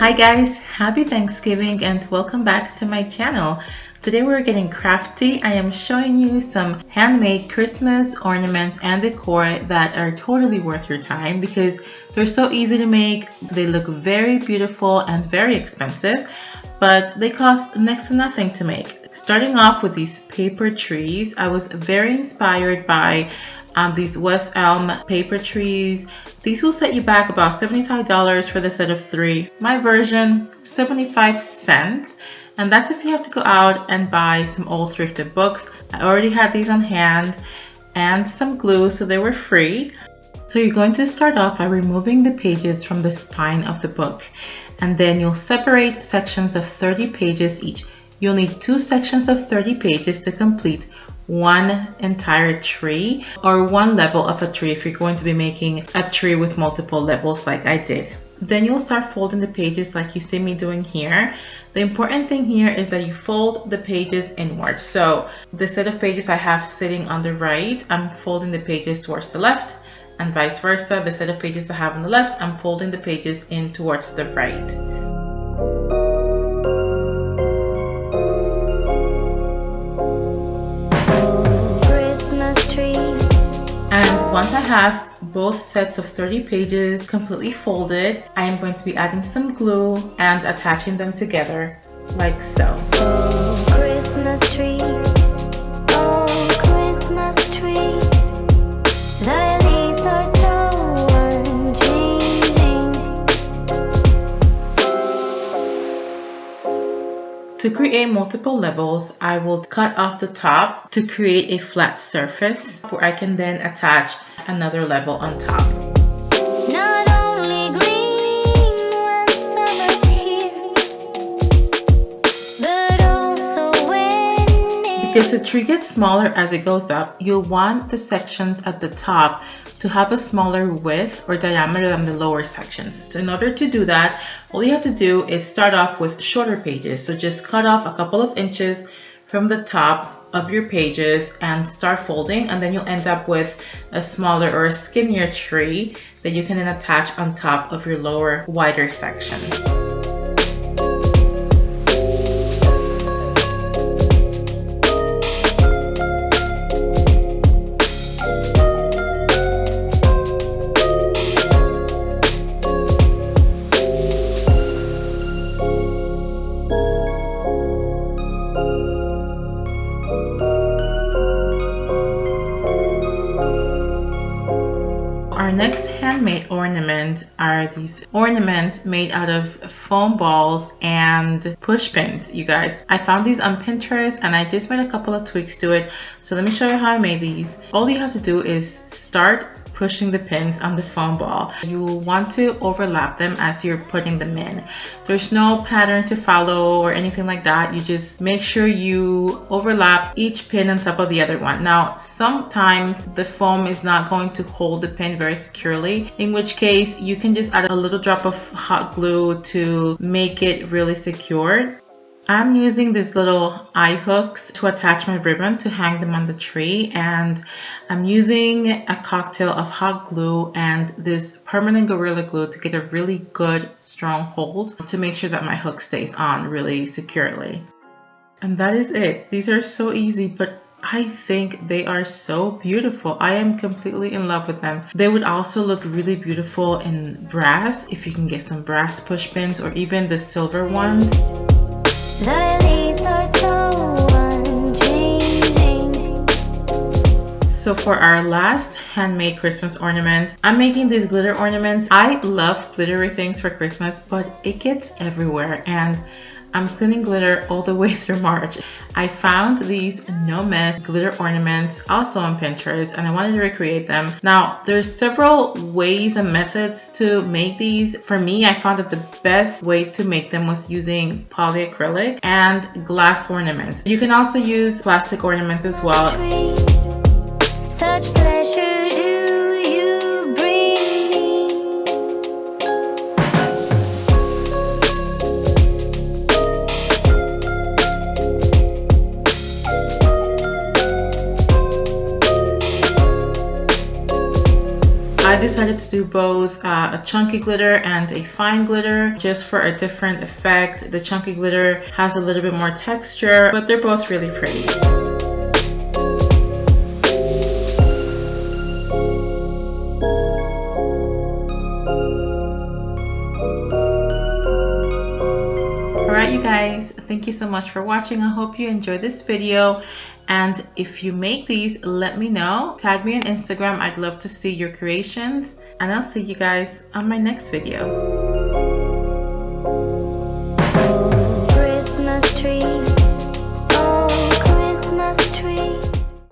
Hi guys, happy Thanksgiving and welcome back to my channel. Today we're getting crafty. I am showing you some handmade Christmas ornaments and decor that are totally worth your time because they're so easy to make. They look very beautiful and very expensive, but they cost next to nothing to make. Starting off with these paper trees, I was very inspired by these West Elm paper trees. These will set you back about $75 for the set of 3. My version, 75 cents. And that's if you have to go out and buy some old thrifted books. I already had these on hand and some glue, so they were free. So you're going to start off by removing the pages from the spine of the book. And then you'll separate sections of 30 pages each. You'll need 2 sections of 30 pages to complete one entire tree or one level of a tree if you're going to be making a tree with multiple levels like I did. Then you'll start folding the pages like you see me doing here. The important thing here is that you fold the pages inward. So the set of pages I have sitting on the right, I'm folding the pages towards the left, and vice versa. The set of pages I have on the left, I'm folding the pages in towards the right. And once I have both sets of 30 pages completely folded, I am going to be adding some glue and attaching them together like so. Oh, Christmas tree, oh, Christmas tree, thy leaves are so unchanging. To create multiple levels, I will cut off the top to create a flat surface where I can then attach another level on top. Not only green when summer's here, but also when Because the tree gets smaller as it goes up, you'll want the sections at the top to have a smaller width or diameter than the lower sections. So in order to do that, all you have to do is start off with shorter pages. So just cut off a couple of inches from the top of your pages and start folding, and then you'll end up with a smaller or a skinnier tree that you can then attach on top of your lower, wider section. Our next handmade ornament are these ornaments made out of foam balls and push pins, you guys. I found these on Pinterest and I just made a couple of tweaks to it. So let me show you how I made these. All you have to do is start pushing the pins on the foam ball. You want to overlap them as you're putting them in. There's no pattern to follow or anything like that. You just make sure you overlap each pin on top of the other one. Now, sometimes the foam is not going to hold the pin very securely, in which case you can just add a little drop of hot glue to make it really secure. I'm using these little eye hooks to attach my ribbon to hang them on the tree, and I'm using a cocktail of hot glue and this permanent Gorilla Glue to get a really good strong hold to make sure that my hook stays on really securely. And that is it. These are so easy, but I think they are so beautiful. I am completely in love with them. They would also look really beautiful in brass if you can get some brass push pins or even the silver ones. thy leaves are so unchanging. So for our last handmade Christmas ornament, I'm making these glitter ornaments. I love glittery things for Christmas, but it gets everywhere and I'm cleaning glitter all the way through March. I found these no mess glitter ornaments also on Pinterest and I wanted to recreate them. Now there's several ways and methods to make these. For me, I found that the best way to make them was using polyacrylic and glass ornaments. You can also use plastic ornaments as well. Such pleasure do you bring me. I decided to do both a chunky glitter and a fine glitter just for a different effect. The chunky glitter has a little bit more texture, but they're both really pretty. Alright you guys, thank you so much for watching. I hope you enjoyed this video, and if you make these, let me know. Tag me on Instagram. I'd love to see your creations, and I'll see you guys on my next video.